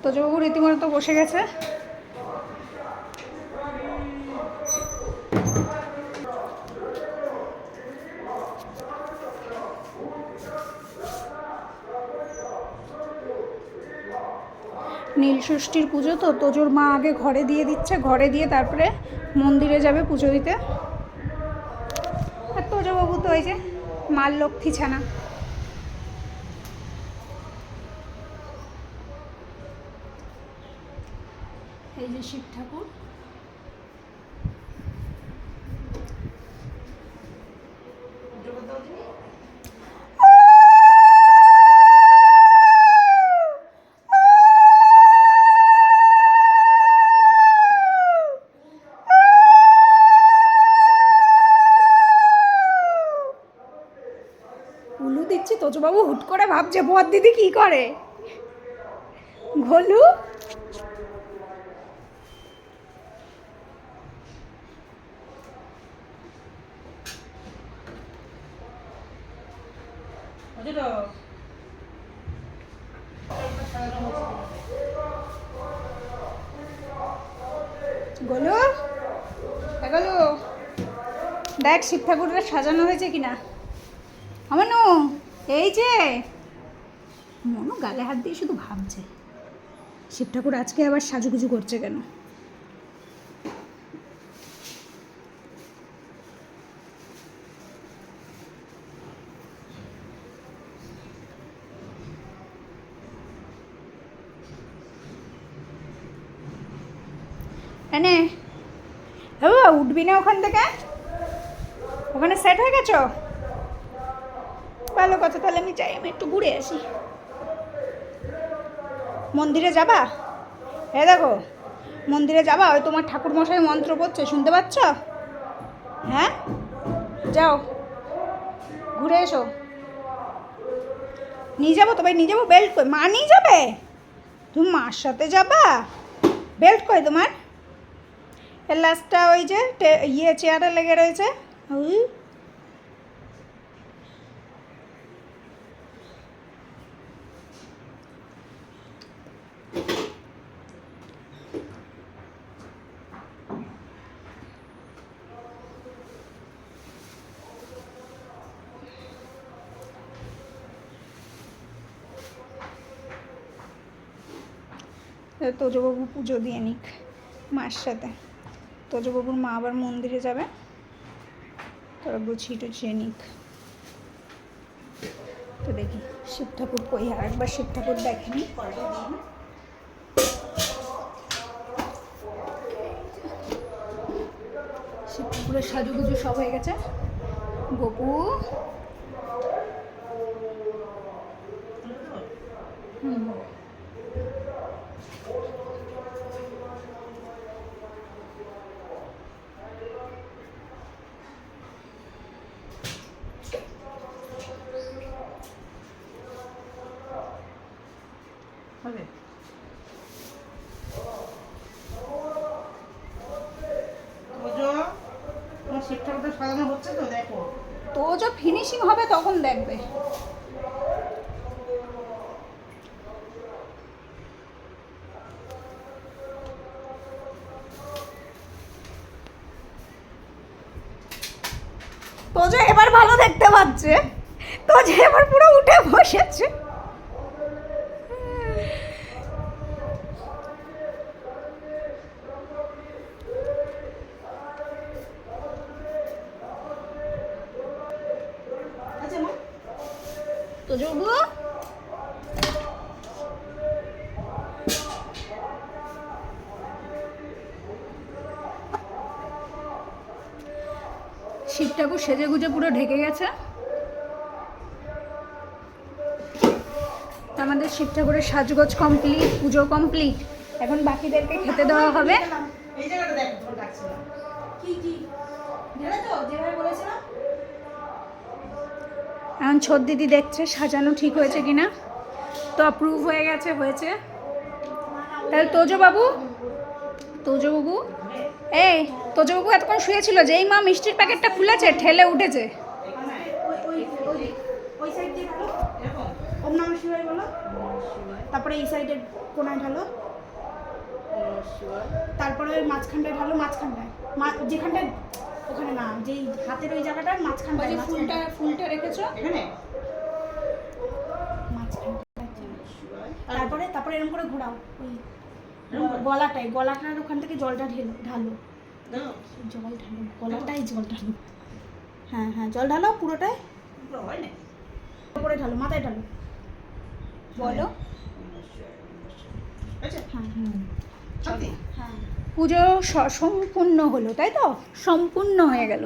তোজবাবু রীতিমতো বসে গেছে। নীলষষ্ঠীর পুজো তো তোজোর মা আগে ঘরে দিয়ে দিচ্ছে, ঘরে দিয়ে তারপরে মন্দিরে যাবে পুজো দিতে। আর তোজবাবু তো ওই যে মার লক্ষ্মী ছানা। এই যে শিব ঠাকুর, উলু দিচ্ছি। তোজবাবু হুট করে ভাবছে বর দিদি কি করে। ঘলু গোলু গোলু দেখ শিব ঠাকুরটা সাজানো হয়েছে কিনা। আমানু এই যে মনু গালে হাত দিয়ে শুধু ভাবছে শিব ঠাকুর আজকে আবার সাজুগুজু করছে কেন। এনে উঠবি না ওখান থেকে? ওখানে সেট হয়ে গেছো? ভালো কথা, তাহলে আমি যাই, আমি একটু ঘুরে আসি। মন্দিরে যাবা? দেখো মন্দিরে যাবা, ওই তোমার ঠাকুরমশাই মন্ত্র পড়ছে, শুনতে পাচ্ছ? হ্যাঁ যাও ঘুরে এসো। নিয়ে যাবো তো ভাই, নিয়ে যাবো। বেল্ট কই? মা নিয়ে যাবে? তুমি মার সাথে যাবা? বেল্ট কই তোমার? এর লাস্টটা ওই যে চেয়ারে লেগে রয়েছে। ওই তোজবাবু পুজো দিয়ে নিক মার সাথে। তোজবাবুর মা আবার মন্দিরে যাবে, তোরা গুছিয়ে টুছিয়ে নিক। তো দেখি শিব ঠাকুর কই, আর একবার শিব ঠাকুর দেখেনি। শিব ঠাকুরের সাজুগুজু সব হয়ে গেছে। গপু হবে শিবঠাকুরটা সাজানো হচ্ছে তো, দেখো তো যা ফিনিশিং হবে তখন দেখবে। তো যে এবার ভালো দেখতে পাচ্ছে, তো যে এবার পুরো উঠে বসেছে। তো যাবো শিব ঠাকুর সেজে গুজে পুরো ঢেকে গেছে। আমাদের শিব ঠাকুরের সাজগোজ কমপ্লিট, পুজো কমপ্লিট। এখন বাকিদেরকে খেতে দেওয়া হবে। এই জায়গাটা দেখো, তোমার ডাকছে না কি কি গেলে তো যেভাবে বলেছিলাম। এখন ছোট দিদি দেখছে সাজানো ঠিক হয়েছে কিনা। তো অ্যাপ্রুভ হয়ে গেছে, হয়েছে। তাহলে তোজবাবু এই তোজবাবু এতক্ষণ শুয়েছিল, যেই মা মিষ্টির প্যাকেটটা খুলেছে ঠেলে উঠেছে। ওই সাইড দিয়ে বলো, ওম নমঃ শিবায় বলো, তারপরে এই সাইডে কোনায় ঢালো, তারপরে ওই মাঝখানটায় ঢালো, মাঝখানটায় যেখানটায়, ওখানে না, যেই হাতের ওই জায়গাটার ওই মাঝখানটায়, যে ফুলটা রেখেছো এখানে মাঝখানটায়। তারপরে এরকম করে ঘোরাও, ওই গলাটার ওখান থেকে জলটা ঢালো, দাও জল ঢালো, গলাটাই জল ঢালো। হ্যাঁ হ্যাঁ, জল ঢালো পুরোটাই, পুরো হয় না উপরে ঢালো, মাথায় ঢালো। বলো। আচ্ছা হ্যাঁ সত্যি হ্যাঁ। পুজো সম্পূর্ণ হলো, তাই তো? সম্পূর্ণ হয়ে গেল।